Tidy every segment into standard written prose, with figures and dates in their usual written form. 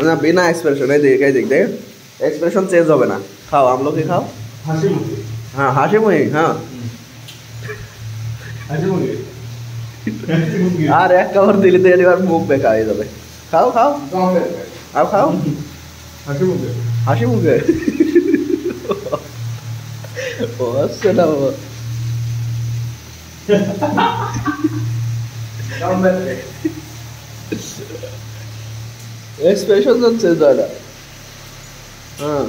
না বিনা এক্সপ্রেশন এই দেখ দেখ এক্সপ্রেশন চেঞ্জ হবে না খাও আমলকি খাও হাসি মুখে হ্যাঁ হাসি মুখে হ্যাঁ হাসি মুখে আর এক কামড় দিলে তো এবার মুখ বেকা হয়ে যাবে খাও খাও আর খাও হাসি মুখে হাসি মুখে ও আসছে না বাবা এক্সপ্রেশন চেঞ্জ হয় না হ্যাঁ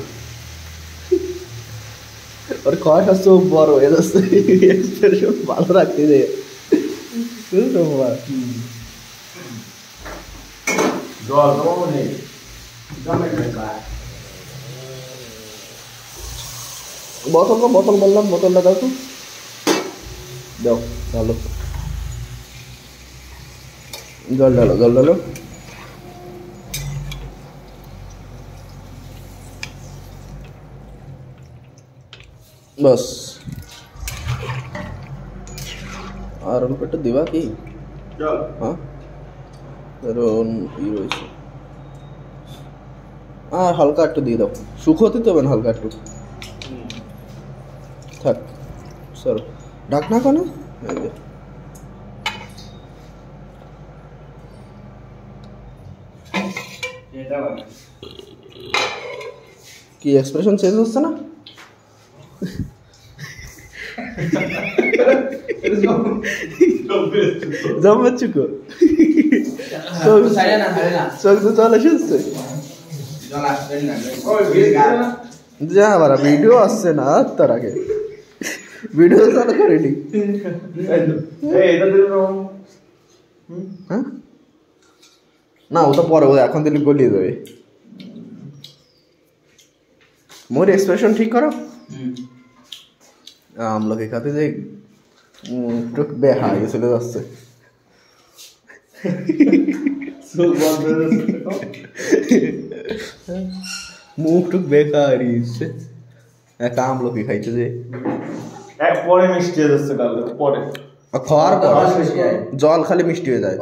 और कॉस्ट हस्ते ऊपर हो जाता है एक्सप्रेशन भालो रखते थे तो बात জল জমা নেই জমে না बोतल बोललाम बोतल दाও তো দাও ভালো জল ডালো बस আর অল্প একটু দিবা কি জল হ্যাঁ কারণ ই রয়েছে আর হালকা একটু দিয়ে দাও শুকোতে তো হবে না হালকা একটু থাক সর ঢাকনা কেন কি এক্সপ্রেশন চেঞ্জ হচ্ছে না জমে চুকো চোখ তো চলে এসেছে যা আবার ভিডিও আসছে না তার আগে ভিডিও চালু করিনি হ্যাঁ না ও তো পরে ও এখন দিলে গলিয়ে যাবে মোর এক্সপ্রেশন ঠিক করো আমলকি খাতে যে একটু বেহা চলে যাচ্ছে মুখ টুক বেকার একটা আমলকি খাইতে যে এক পরে মিষ্টি হয়ে যাচ্ছে কাল পরে খাওয়ার পর জল খালি মিষ্টি হয়ে যায়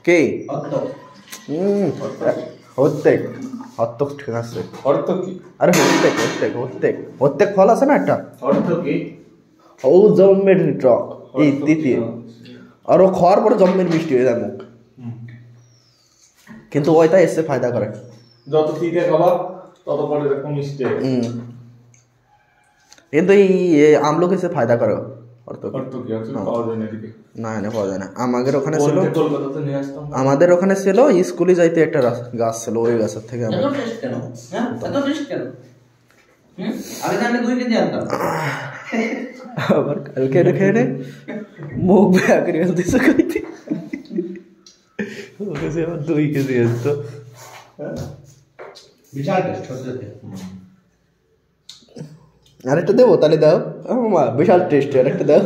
কে হত্তক ঠিক আছে অর্থ কি আরে হত্তেক ফল আছে না একটা অর্থ কি ও জম্মের টক এই তৃতীয় আর ও খাওয়ার পরে জম্মের মিষ্টি হয়ে যায় মুখ কিন্তু ওইটা এসে ফায়দা করে যত ফ্রিতে খাবা তত পরে এরকম মিষ্টি কিন্তু এই আমলকি এসে ফায়দা করে অর্থ কি আছে পাওয়া যায় না এদিকে না না পাওয়া যায় না আমাদের ওখানে ছিল কলকাতাতে নিয়ে আসতাম আমাদের ওখানে ছিল স্কুলে যাইতে একটা গাছ ছিল ওই গাছের থেকে এত টেস্ট কেন হ্যাঁ এত টেস্ট কেন আমি জানলে 2 কেজি আনতাম আবার কালকে রেখে নে মুখ বেয়া করে দিছে কইতে ওকে সে 2 কেজি আসতো বিশাল টেস্ট হচ্ছে আরেকটা দেবো তাহলে দাও মা বিশাল টেস্ট আরেকটা দাও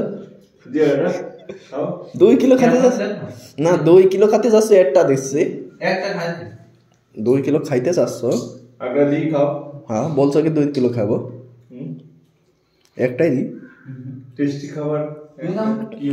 2 কিলো খাতে যাচ্ছে না 2 কিলো খাতে যাচ্ছে একটা দিচ্ছি একটা খাইতে 2 কিলো খাইতে চাচ্ছ আগে দি খাও হ্যাঁ বলছো কি 2 কিলো খাবো একটাই দি টেস্টি খাবার কি